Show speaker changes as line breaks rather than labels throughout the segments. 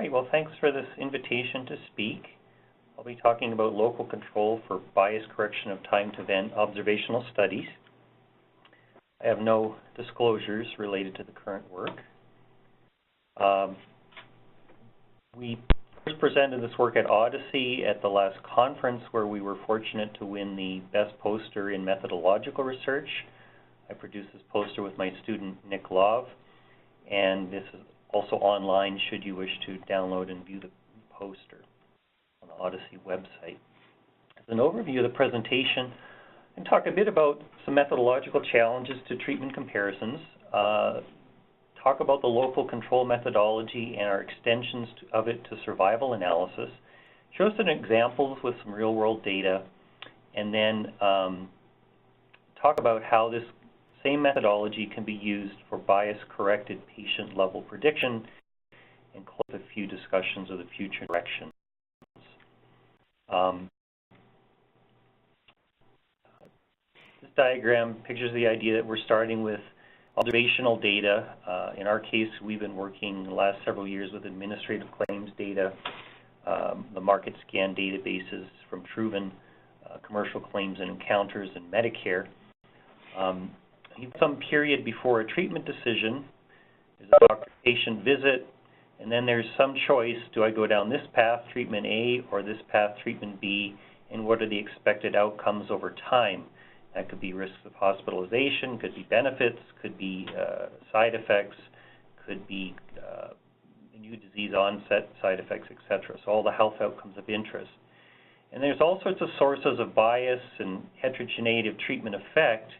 right, well, thanks for this invitation to speak. I'll be talking about local control for bias correction of time-to-event observational studies. I have no disclosures related to the current work. We first presented this work at Odyssey at the last conference, where we were fortunate to win the best poster in methodological research. I produced this poster with my student Nick Love, and this is also online should you wish to download and view the poster on the Odyssey website. As an overview of the presentation, and talk a bit about some methodological challenges to treatment comparisons, talk about the local control methodology and our extensions of it to survival analysis, show some examples with some real-world data, and then talk about how this same methodology can be used for bias-corrected patient-level prediction, and close a few discussions of the future directions. This diagram pictures the idea that we're starting with observational data. In our case, we've been working the last several years with administrative claims data, the market scan databases from Truven, commercial claims and encounters, and Medicare. Some period before a treatment decision, there's a doctor-patient visit, and then there's some choice: do I go down this path, treatment A, or this path, treatment B, and what are the expected outcomes over time? That could be risks of hospitalization, could be benefits, could be side effects, could be new disease onset side effects, etc. So all the health outcomes of interest. And there's all sorts of sources of bias and heterogeneity of treatment effect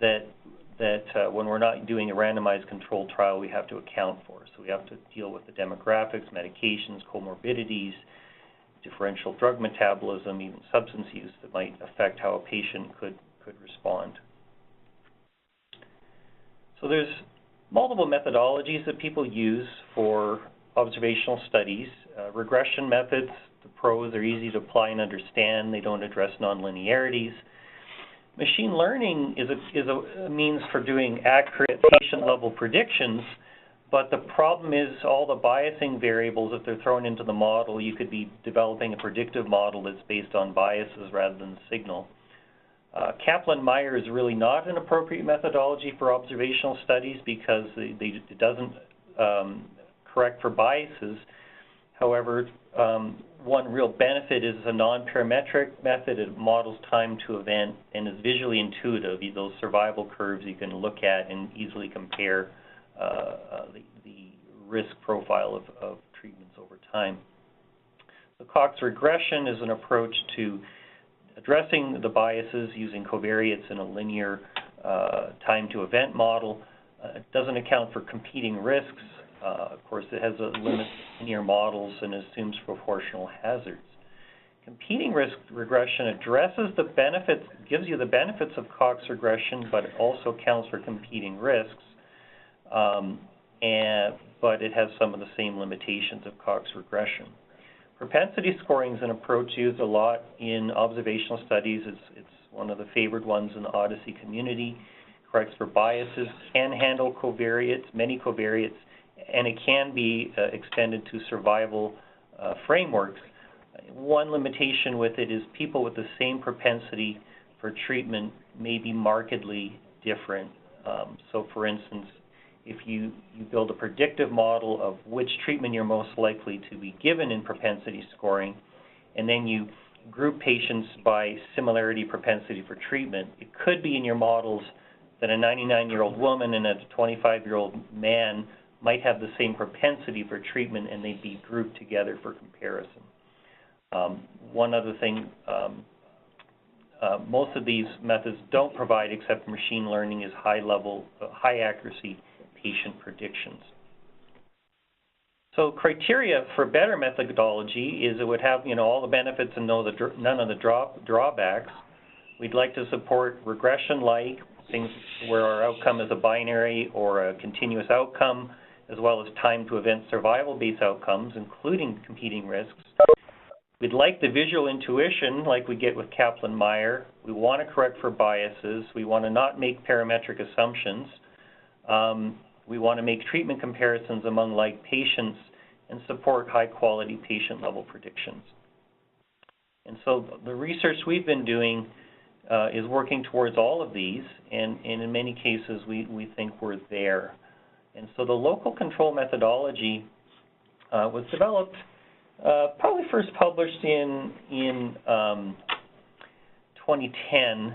that when we're not doing a randomized controlled trial, we have to account for. So we have to deal with the demographics, medications, comorbidities, differential drug metabolism, even substance use that might affect how a patient could respond. So there's multiple methodologies that people use for observational studies. Regression methods, the pros are easy to apply and understand. They don't address nonlinearities. Machine learning is a means for doing accurate patient-level predictions, but the problem is all the biasing variables, if they're thrown into the model, you could be developing a predictive model that's based on biases rather than the signal. Kaplan-Meier is really not an appropriate methodology for observational studies because it doesn't correct for biases. However, one real benefit is a non-parametric method. It models time to event and is visually intuitive. Those survival curves you can look at and easily compare the risk profile of treatments over time. The Cox regression is an approach to addressing the biases using covariates in a linear time to event model. It doesn't account for competing risks. Of course, it has a limit to linear models and assumes proportional hazards. Competing risk regression addresses the benefits, gives you the benefits of Cox regression, but it also accounts for competing risks. But it has some of the same limitations of Cox regression. Propensity scoring is an approach used a lot in observational studies. It's one of the favored ones in the Odyssey community. Corrects for biases, can handle covariates, many covariates, and it can be extended to survival frameworks. One limitation with it is people with the same propensity for treatment may be markedly different. So for instance, if you build a predictive model of which treatment you're most likely to be given in propensity scoring, and then you group patients by similarity propensity for treatment, it could be in your models that a 99-year-old woman and a 25-year-old man might have the same propensity for treatment, and they'd be grouped together for comparison. One other thing, most of these methods don't provide, except for machine learning, is high accuracy patient predictions. So criteria for better methodology is it would have all the benefits and none of the drawbacks. We'd like to support regression-like things where our outcome is a binary or a continuous outcome, as well as time-to-event survival-based outcomes, including competing risks. We'd like the visual intuition like we get with Kaplan-Meier. We want to correct for biases. We want to not make parametric assumptions. We want to make treatment comparisons among like patients and support high-quality patient-level predictions. And so the research we've been doing is working towards all of these, and in many cases we think we're there. And so the local control methodology was developed, probably first published in 2010.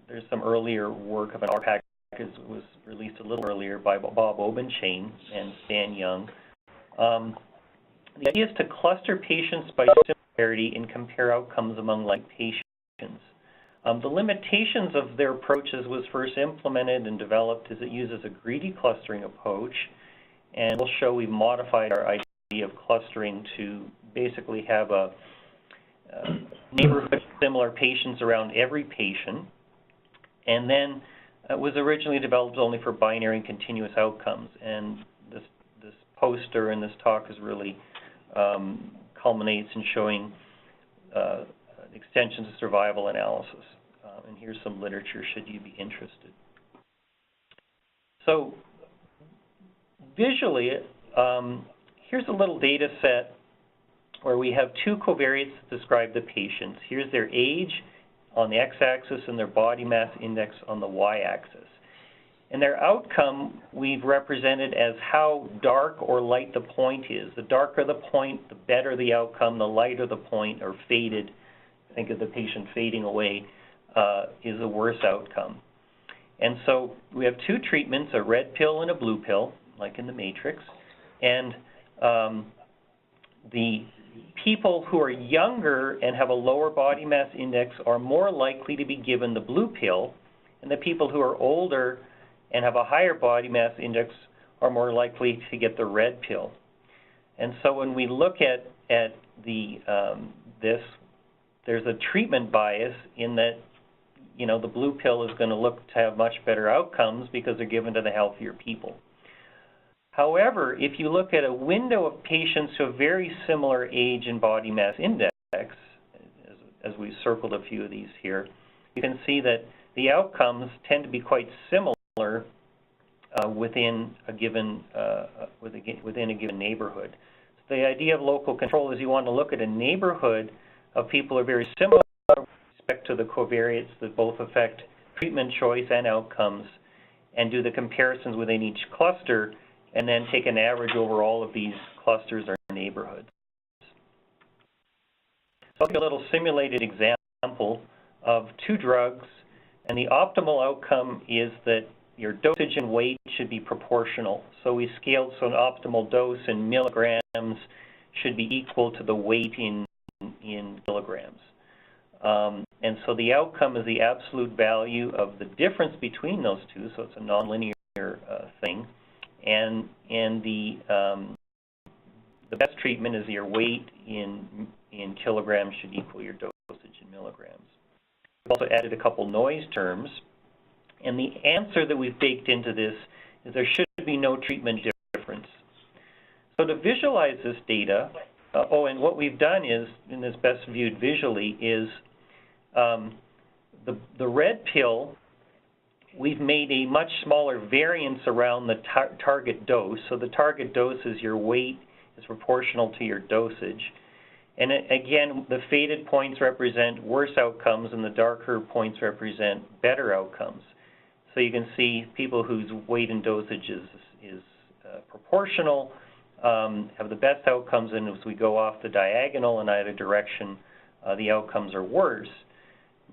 There's some earlier work of an RPAC was released a little earlier by Bob Obenchain and Stan Young. The idea is to cluster patients by similarity and compare outcomes among like patients. The limitations of their approaches was first implemented and developed as it uses a greedy clustering approach, and we'll show we've modified our idea of clustering to basically have a neighborhood of similar patients around every patient, and then it was originally developed only for binary and continuous outcomes, and this poster and this talk is really culminates in showing extensions of survival analysis. And here's some literature should you be interested. So visually, here's a little data set where we have two covariates that describe the patients. Here's their age on the x-axis and their body mass index on the y-axis. And their outcome we've represented as how dark or light the point is. The darker the point, the better the outcome. The lighter the point, or faded, think of the patient fading away, is a worse outcome. And so we have two treatments, a red pill and a blue pill, like in the matrix. And the people who are younger and have a lower body mass index are more likely to be given the blue pill, and the people who are older and have a higher body mass index are more likely to get the red pill. And so when we look at the there's a treatment bias in that, you know, the blue pill is going to look to have much better outcomes because they're given to the healthier people. However, if you look at a window of patients who have very similar age and body mass index, as we've circled a few of these here, you can see that the outcomes tend to be quite similar within a given neighborhood. So the idea of local control is you want to look at a neighborhood of people who are very similar with respect to the covariates that both affect treatment choice and outcomes, and do the comparisons within each cluster, and then take an average over all of these clusters or neighborhoods. So I'll give a little simulated example of two drugs, and the optimal outcome is that your dosage and weight should be proportional. So we scaled so an optimal dose in milligrams should be equal to the weight in kilograms. And so the outcome is the absolute value of the difference between those two, so it's a nonlinear thing. And the best treatment is your weight in kilograms should equal your dosage in milligrams. We've also added a couple noise terms, and the answer that we've baked into this is there should be no treatment difference. So to visualize this data, and what we've done is, in this best viewed visually, is the red pill, we've made a much smaller variance around the target dose. So the target dose is your weight is proportional to your dosage. And again, the faded points represent worse outcomes and the darker points represent better outcomes. So you can see people whose weight and dosage is proportional have the best outcomes, and as we go off the diagonal in either direction, the outcomes are worse.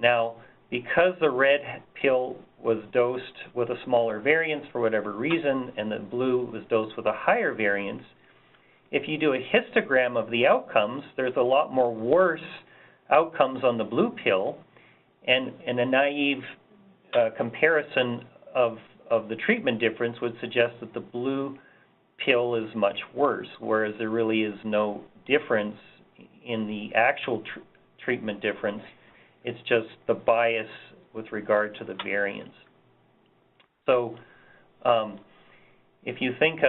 Now, because the red pill was dosed with a smaller variance for whatever reason, and the blue was dosed with a higher variance, if you do a histogram of the outcomes, there's a lot more worse outcomes on the blue pill, and a naive comparison of the treatment difference would suggest that the blue pill is much worse, whereas there really is no difference in the actual treatment difference. It's just the bias with regard to the variance. So if you think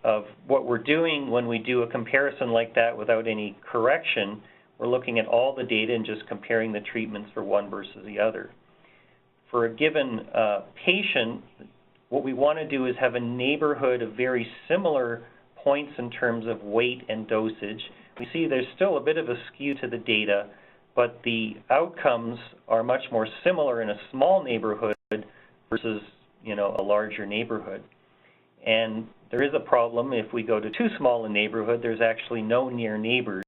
of what we're doing when we do a comparison like that without any correction, we're looking at all the data and just comparing the treatments for one versus the other. For a given patient, what we want to do is have a neighborhood of very similar points in terms of weight and dosage, we see there's still a bit of a skew to the data, but the outcomes are much more similar in a small neighborhood versus, you know, a larger neighborhood. And there is a problem if we go to too small a neighborhood, there's actually no near neighbors.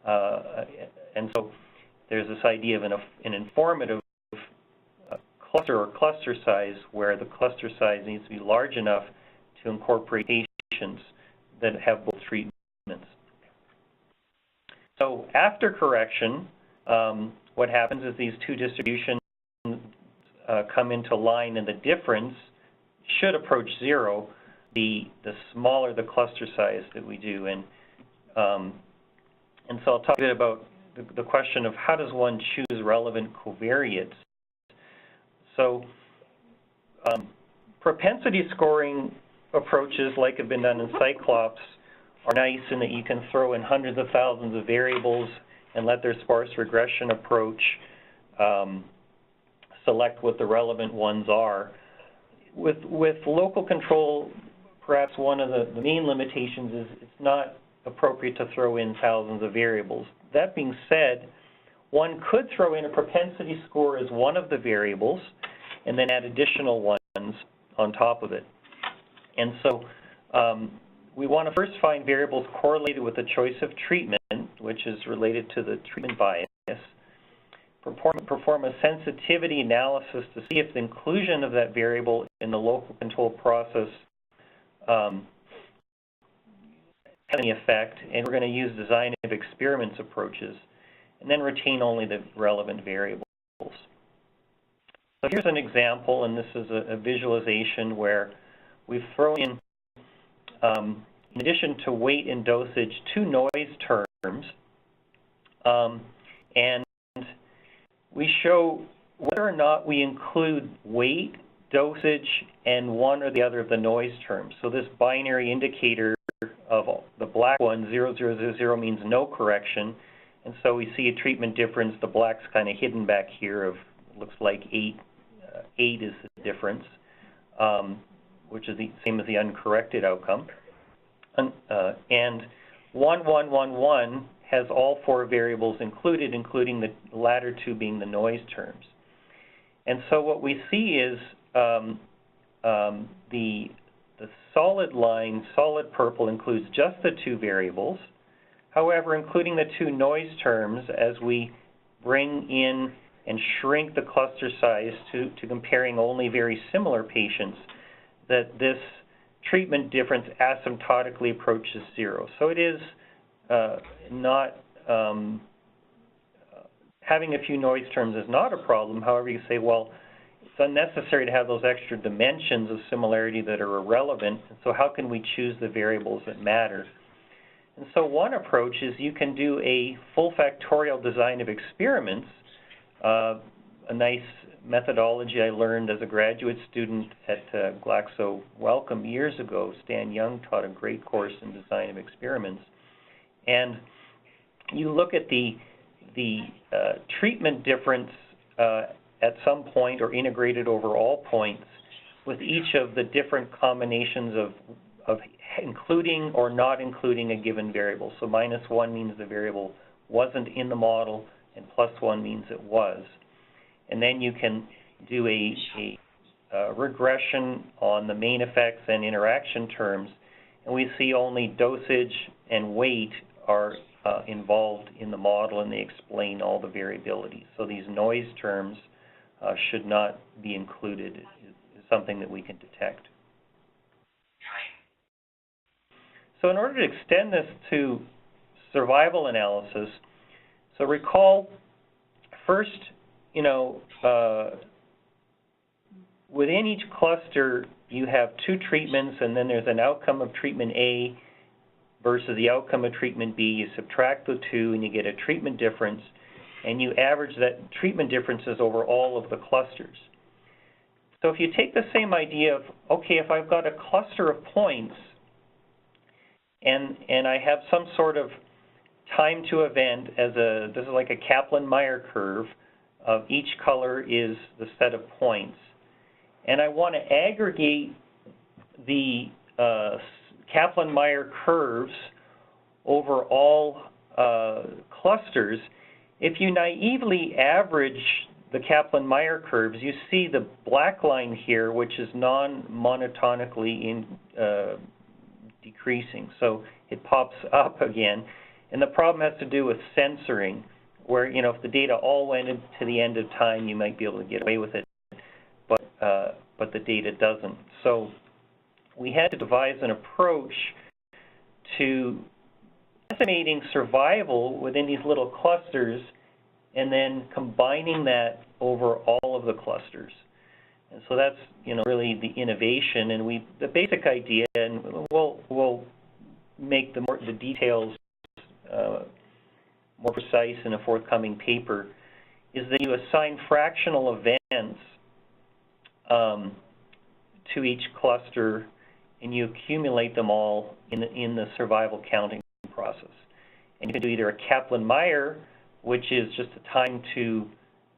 And so there's this idea of an informative cluster or cluster size, where the cluster size needs to be large enough to incorporate patients that have both treatments. So after correction, what happens is these two distributions come into line, and the difference should approach zero the smaller the cluster size that we do. And so I'll talk a bit about the question of how does one choose relevant covariates. So propensity scoring approaches, like have been done in Cyclops, are nice in that you can throw in hundreds of thousands of variables and let their sparse regression approach select what the relevant ones are. With local control, perhaps one of the main limitations is it's not appropriate to throw in thousands of variables. That being said, one could throw in a propensity score as one of the variables and then add additional ones on top of it. And so we want to first find variables correlated with the choice of treatment, which is related to the treatment bias. Perform a sensitivity analysis to see if the inclusion of that variable in the local control process has any effect, and we're going to use design of experiments approaches, and then retain only the relevant variables. So here's an example, and this is a visualization where we've thrown in addition to weight and dosage, two noise terms, and we show whether or not we include weight, dosage, and one or the other of the noise terms. So this binary indicator of the black one, 0, 0, 0, 0, means no correction. And so we see a treatment difference. The black's kind of hidden back here of, looks like 8. 8 is the difference, which is the same as the uncorrected outcome. And 1, 1, 1, 1 has all 4 variables included, including the latter 2 being the noise terms. And so what we see is the solid line, solid purple, includes just the 2 variables. However, including the 2 noise terms, as we bring in and shrink the cluster size to comparing only very similar patients, that this treatment difference asymptotically approaches 0. So it is not, having a few noise terms is not a problem. However, you say, well, it's unnecessary to have those extra dimensions of similarity that are irrelevant, and so how can we choose the variables that matter? And so one approach is you can do a full factorial design of experiments. A nice methodology I learned as a graduate student at Glaxo Wellcome years ago. Stan Young taught a great course in design of experiments. And you look at the treatment difference at some point or integrated over all points with each of the different combinations of including or not including a given variable. So -1 means the variable wasn't in the model, and +1 means it was. And then you can do a regression on the main effects and interaction terms, and we see only dosage and weight are involved in the model, and they explain all the variability. So these noise terms should not be included. It's something that we can detect. So in order to extend this to survival analysis, so recall first, you know, within each cluster you have 2 treatments, and then there's an outcome of treatment A versus the outcome of treatment B. You subtract the 2 and you get a treatment difference, and you average that treatment differences over all of the clusters. So if you take the same idea of, okay, if I've got a cluster of points and I have some sort of time to event as this is like a Kaplan-Meier curve of each color is the set of points, and I want to aggregate the Kaplan-Meier curves over all clusters, if you naively average the Kaplan-Meier curves, you see the black line here, which is non-monotonically decreasing. So it pops up again. And the problem has to do with censoring, where, you know, if the data all went into the end of time, you might be able to get away with it, but the data doesn't. So we had to devise an approach to estimating survival within these little clusters and then combining that over all of the clusters. And so that's, you know, really the innovation. And the basic idea, and we'll make the details more precise in a forthcoming paper, is that you assign fractional events to each cluster, and you accumulate them all in the survival counting process. And you can do either a Kaplan-Meier, which is just a time to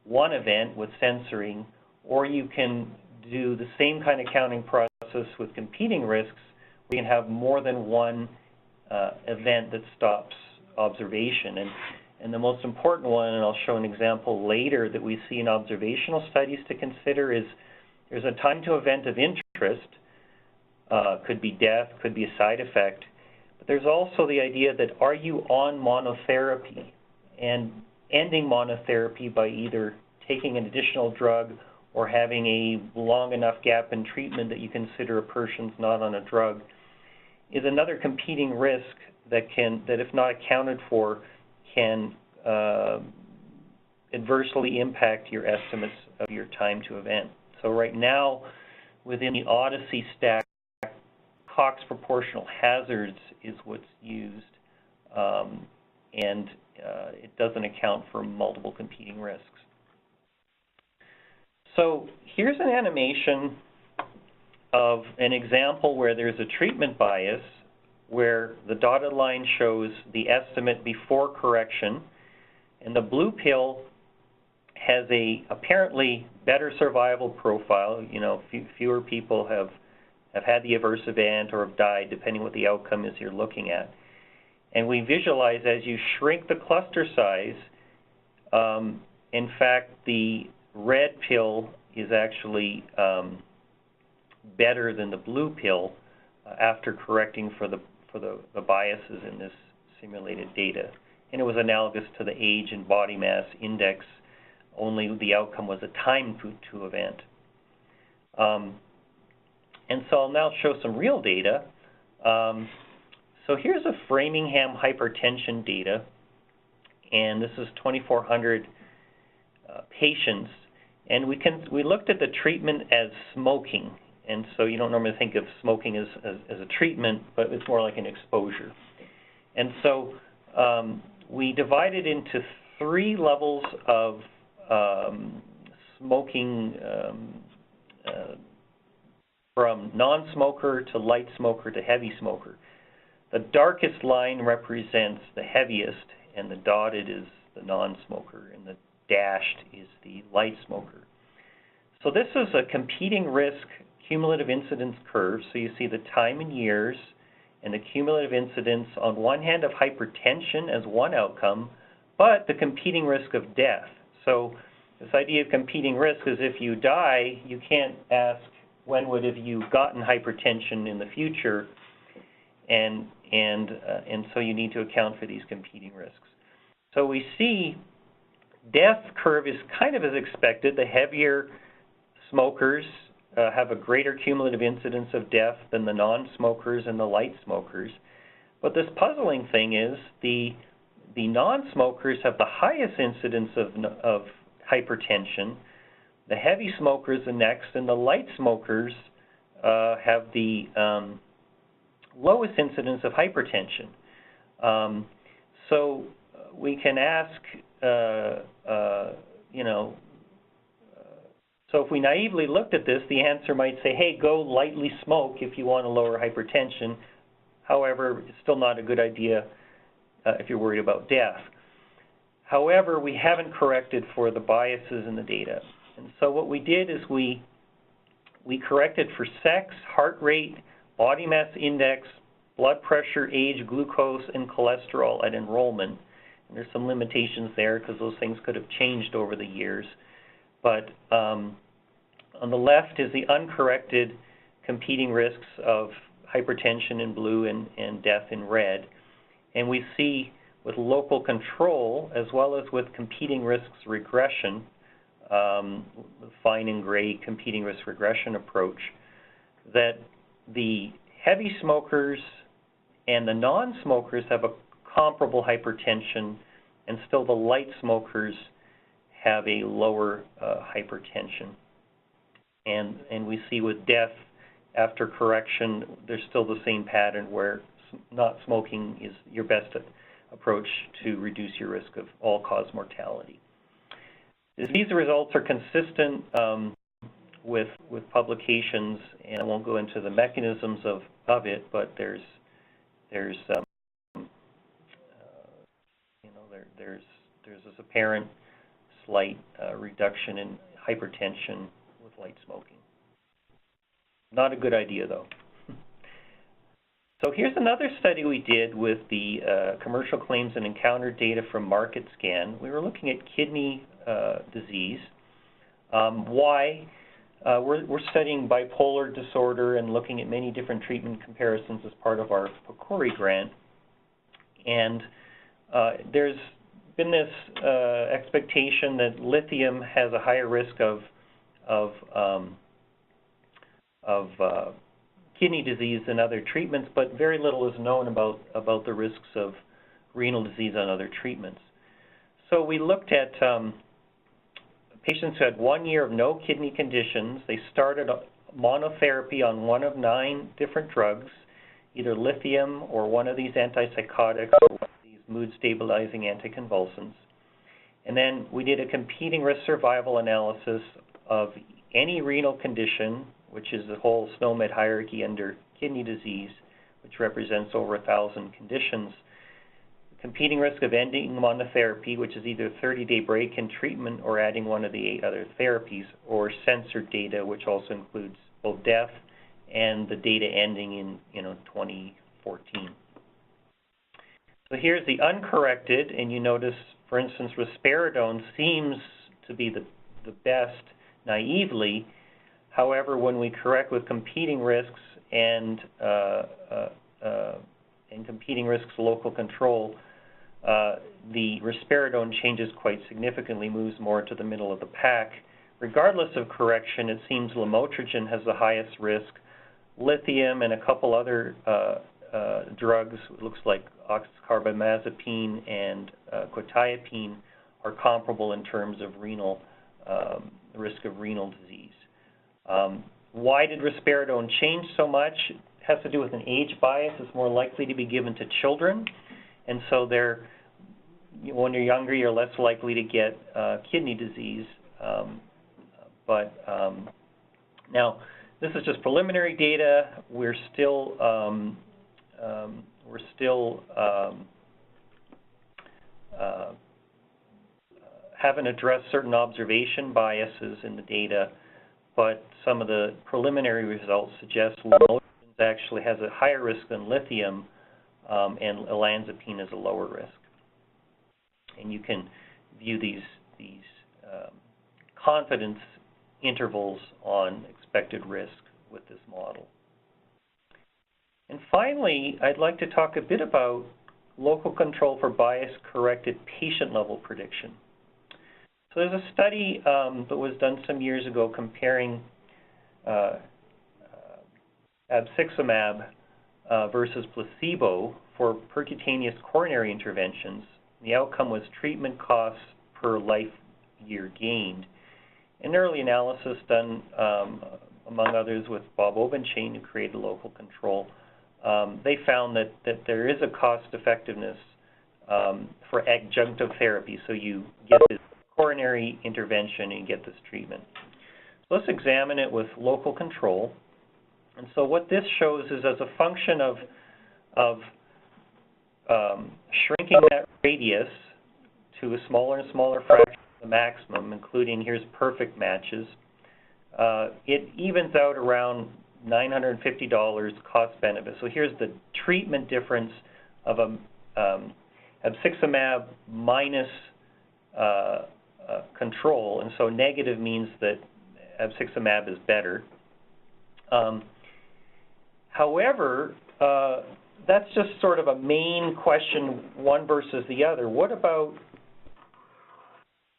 one event with censoring, or you can do the same kind of counting process with competing risks, where you can have more than one event that stops observation. And the most important one, and I'll show an example later, that we see in observational studies to consider is there's a time to event of interest, could be death, could be a side effect, but there's also the idea that are you on monotherapy, and ending monotherapy by either taking an additional drug or having a long enough gap in treatment that you consider a person's not on a drug is another competing risk that if not accounted for, can adversely impact your estimates of your time to event. So right now, within the Odyssey stack, Cox proportional hazards is what's used, and it doesn't account for multiple competing risks. So here's an animation of an example where there's a treatment bias, where the dotted line shows the estimate before correction, and the blue pill has a apparently better survival profile. You know, fewer people have had the adverse event or have died, depending what the outcome is you're looking at. And we visualize as you shrink the cluster size, in fact, the red pill is actually better than the blue pill after correcting for the biases in this simulated data. And it was analogous to the age and body mass index, only the outcome was a time to event. And so I'll now show some real data. So here's a Framingham hypertension data, and this is 2,400 patients. And we looked at the treatment as smoking. And so you don't normally think of smoking as a treatment, but it's more like an exposure. And so we divided into 3 levels of smoking, from non-smoker to light smoker to heavy smoker. The darkest line represents the heaviest, and the dotted is the non-smoker, and the dashed is the light smoker. So this is a competing risk cumulative incidence curve. So you see the time in years and the cumulative incidence on one hand of hypertension as one outcome, but the competing risk of death. So this idea of competing risk is if you die, you can't ask when would have you gotten hypertension in the future, and so you need to account for these competing risks. So we see death curve is kind of as expected. The heavier smokers have a greater cumulative incidence of death than the non-smokers and the light smokers. But this puzzling thing is the non-smokers have the highest incidence of hypertension. The heavy smokers are next, and the light smokers have the lowest incidence of hypertension. So we can ask, so if we naively looked at this, the answer might say, hey, go lightly smoke if you want to lower hypertension. However, it's still not a good idea if you're worried about death. However, we haven't corrected for the biases in the data. And so what we did is we corrected for sex, heart rate, body mass index, blood pressure, age, glucose, and cholesterol at enrollment. And there's some limitations there because those things could have changed over the years. But on the left is the uncorrected competing risks of hypertension in blue and death in red. And we see with local control, as well as with competing risks regression, the fine and gray competing risk regression approach, that the heavy smokers and the non-smokers have a comparable hypertension, and still the light smokers have a lower hypertension. And we see with death after correction, there's still the same pattern where not smoking is your best approach to reduce your risk of all-cause mortality. These results are consistent with publications, and I won't go into the mechanisms of it, but there's this apparent slight reduction in hypertension with light smoking. Not a good idea, though. So here's another study we did with the commercial claims and encounter data from MarketScan. We were looking at kidney disease. Why? We're studying bipolar disorder and looking at many different treatment comparisons as part of our PCORI grant. And there's been this expectation that lithium has a higher risk of kidney disease than other treatments, but very little is known about the risks of renal disease on other treatments. So we looked at patients who had 1 year of no kidney conditions. They started monotherapy on one of 9 different drugs, either lithium or one of these antipsychotics or one of these mood-stabilizing anticonvulsants. And then we did a competing risk survival analysis of any renal condition, which is the whole SNOMED hierarchy under kidney disease, which represents over 1,000 conditions. Competing risk of ending monotherapy, which is either a 30-day break in treatment or adding one of the 8 other therapies, or censored data, which also includes both death and the data ending in 2014. So here's the uncorrected, and you notice, for instance, risperidone seems to be the best naively. However, when we correct with competing risks and competing risks local control, the risperidone changes quite significantly, moves more to the middle of the pack. Regardless of correction, it seems lamotrigine has the highest risk. Lithium and a couple other drugs, it looks like oxcarbamazepine and quetiapine, are comparable in terms of renal risk of renal disease. Why did risperidone change so much? It has to do with an age bias. It's more likely to be given to children, and so when you're younger, you're less likely to get kidney disease. Now, this is just preliminary data. We're still haven't addressed certain observation biases in the data, but some of the preliminary results suggest lamotrigine actually has a higher risk than lithium, and olanzapine is a lower risk. And you can view these confidence intervals on expected risk with this model. And finally, I'd like to talk a bit about local control for bias-corrected patient-level prediction. So there's a study that was done some years ago comparing abciximab versus placebo for percutaneous coronary interventions. The outcome was treatment costs per life year gained. An early analysis done, among others, with Bob Obenchain, who created local control, they found that there is a cost-effectiveness for adjunctive therapy. So you get this coronary intervention and you get this treatment. So let's examine it with local control. And so what this shows is, as a function of shrinking that radius to a smaller and smaller fraction of the maximum, including, here's perfect matches, it evens out around $950 cost benefit. So here's the treatment difference of abciximab minus control, and so negative means that abciximab is better. However, that's just sort of a main question, one versus the other. What about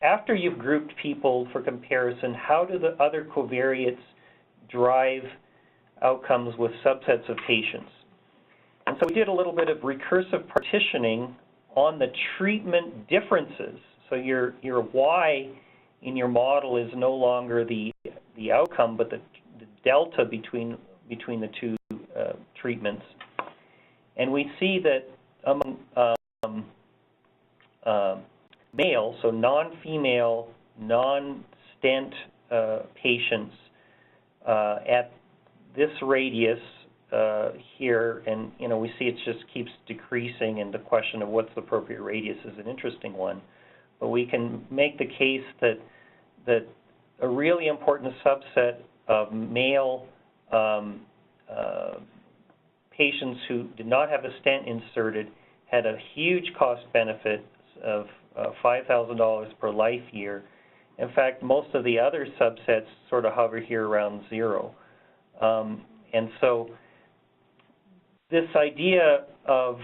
after you've grouped people for comparison, how do the other covariates drive outcomes with subsets of patients? And so we did a little bit of recursive partitioning on the treatment differences. So your Y in your model is no longer the outcome, but the delta between the two treatments. And we see that among male, so non-female, non-stent patients at this radius here, and we see it just keeps decreasing, and the question of what's the appropriate radius is an interesting one. But we can make the case that a really important subset of male patients who did not have a stent inserted had a huge cost benefit of $5,000 per life year. In fact, most of the other subsets sort of hover here around 0. And so this idea of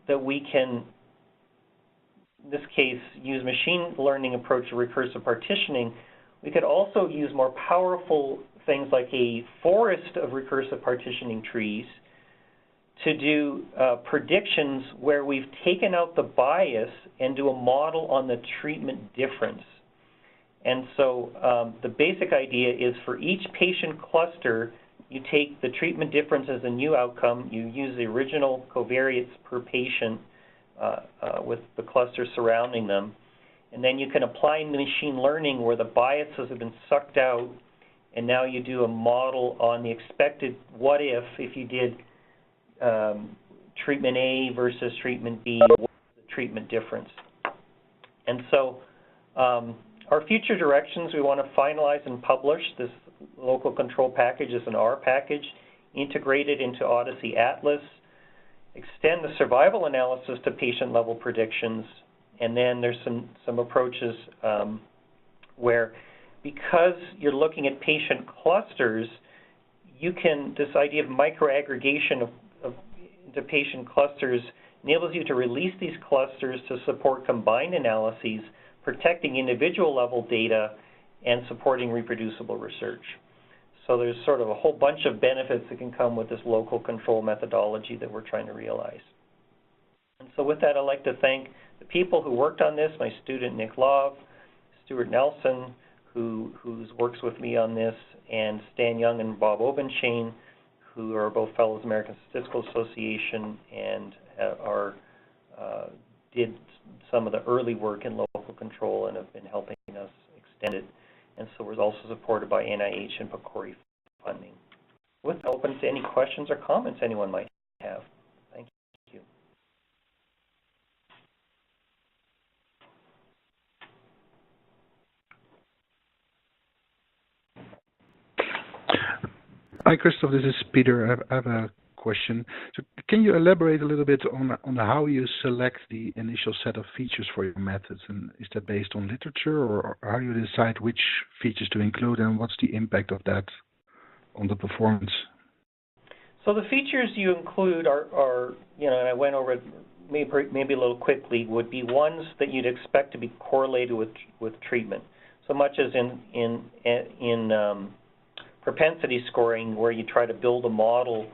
that we can, in this case, use machine learning approach to recursive partitioning, we could also use more powerful things like a forest of recursive partitioning trees to do predictions where we've taken out the bias and do a model on the treatment difference. And so the basic idea is for each patient cluster, you take the treatment difference as a new outcome, you use the original covariates per patient with the cluster surrounding them, and then you can apply machine learning where the biases have been sucked out, and now you do a model on the expected what if you did treatment A versus treatment B, what's the treatment difference? And so our future directions, we want to finalize and publish this local control package as an R package, integrate it into Odyssey Atlas, extend the survival analysis to patient-level predictions, and then there's some approaches where, because you're looking at patient clusters, you can, this idea of microaggregation into patient clusters enables you to release these clusters to support combined analyses, protecting individual level data and supporting reproducible research. So there's sort of a whole bunch of benefits that can come with this local control methodology that we're trying to realize. And so with that, I'd like to thank the people who worked on this, my student Nick Love, Stuart Nelson, who works with me on this, and Stan Young and Bob Obenchain, who are both fellows of the American Statistical Association and did some of the early work in local control and have been helping us extend it. And so we're also supported by NIH and PCORI funding. With that, open to any questions or comments anyone might have. Thank you.
Hi, Christophe. This is Peter. I have a question. So can you elaborate a little bit on how you select the initial set of features for your methods? And is that based on literature, or how do you decide which features to include, and what's the impact of that on the performance?
So the features you include are and I went over it maybe a little quickly, would be ones that you'd expect to be correlated with treatment. So much as in propensity scoring, where you try to build a model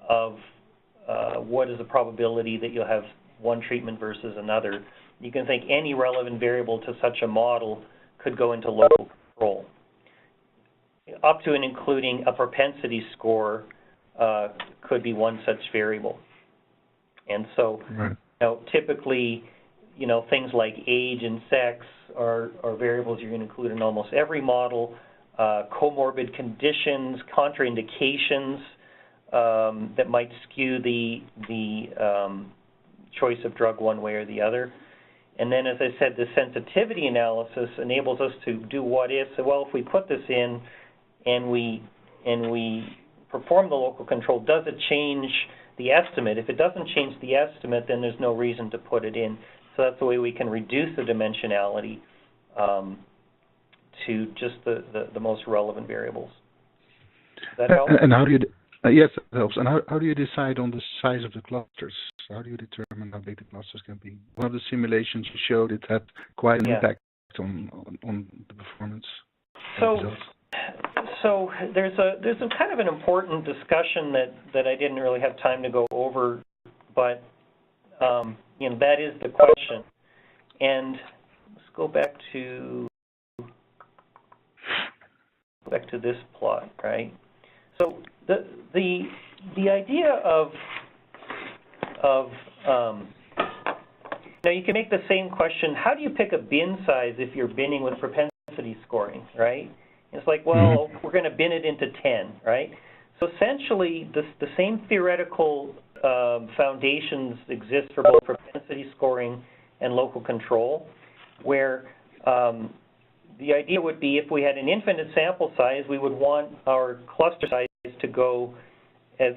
of what is the probability that you'll have one treatment versus another. You can think any relevant variable to such a model could go into local control, up to and including a propensity score could be one such variable. And so, typically, things like age and sex are variables you're going to include in almost every model. Comorbid conditions, contraindications that might skew the choice of drug one way or the other. And then, as I said, the sensitivity analysis enables us to do what if. So, well, if we put this in and we perform the local control, does it change the estimate? If it doesn't change the estimate, then there's no reason to put it in. So that's the way we can reduce the dimensionality to just the most relevant variables. Does that help?
And how do you, yes, that helps. And how do you decide on the size of the clusters? How do you determine how big the clusters can be? One of the simulations you showed, it had quite an impact on the performance.
So there's a kind of an important discussion that I didn't really have time to go over, but you know, that is the question. And let's go back to this plot, right? So the idea of now you can make the same question, how do you pick a bin size if you're binning with propensity scoring, right? It's like, well, we're going to bin it into 10, right? So essentially, the same theoretical foundations exist for both propensity scoring and local control, where the idea would be if we had an infinite sample size, we would want our cluster size to go as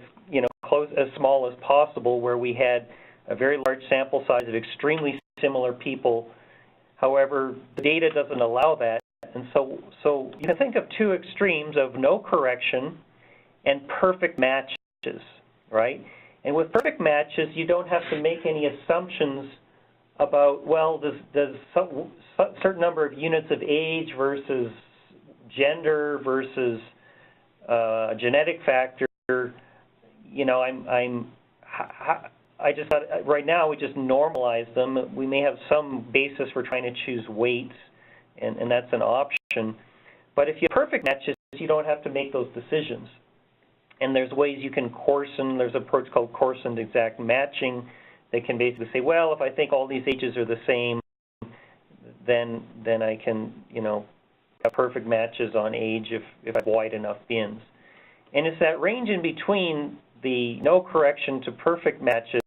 small as possible, where we had a very large sample size of extremely similar people. However, the data doesn't allow that. And so you can think of two extremes of no correction and perfect matches, right? And with perfect matches, you don't have to make any assumptions about, well, does a certain number of units of age versus gender versus genetic factor. You know, I just thought right now we just normalize them. We may have some basis for trying to choose weights, and that's an option. But if you have perfect matches, you don't have to make those decisions. And there's ways you can coarsen. There's an approach called coarsened exact matching. They can basically say, well, if I think all these ages are the same, then I can, you know, have perfect matches on age if I have wide enough bins. And it's that range in between the no correction to perfect matches.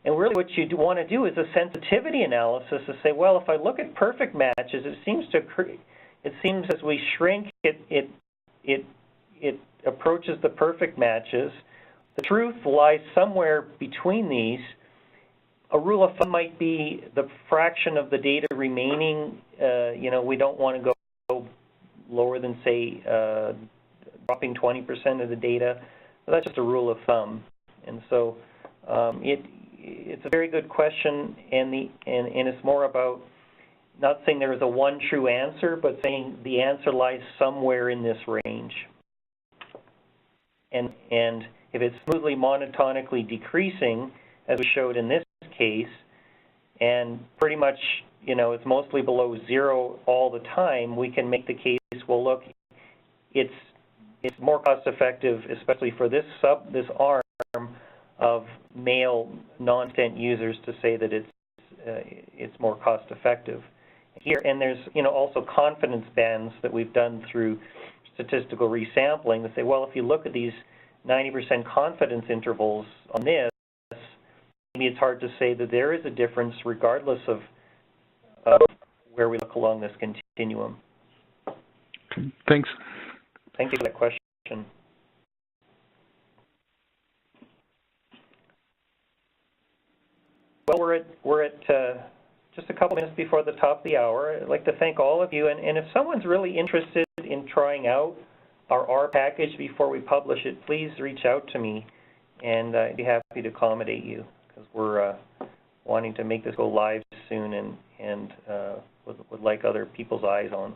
And really what you want to do is a sensitivity analysis to say, well, if I look at perfect matches, it seems as we shrink, it approaches the perfect matches. The truth lies somewhere between these. A rule of thumb might be the fraction of the data remaining. You know, we don't want to go lower than, say, dropping 20% of the data. But that's just a rule of thumb. And so it's a very good question, and it's more about not saying there is a one true answer, but saying the answer lies somewhere in this range. And if it's smoothly monotonically decreasing, as we showed in this case, and pretty much, you know, it's mostly below zero all the time, we can make the case, well, look, it's more cost effective, especially for this arm of male non-stent users, to say that it's more cost effective here. And there's, you know, also confidence bands that we've done through statistical resampling that say, well, if you look at these 90% confidence intervals on this, maybe it's hard to say that there is a difference regardless of where we look along this continuum.
Thanks.
Thank you for that question. Well, we're at just a couple minutes before the top of the hour. I'd like to thank all of you, and if someone's really interested in trying out our R package before we publish it, please reach out to me, and I'd be happy to accommodate you, because we're wanting to make this go live soon, and would like other people's eyes on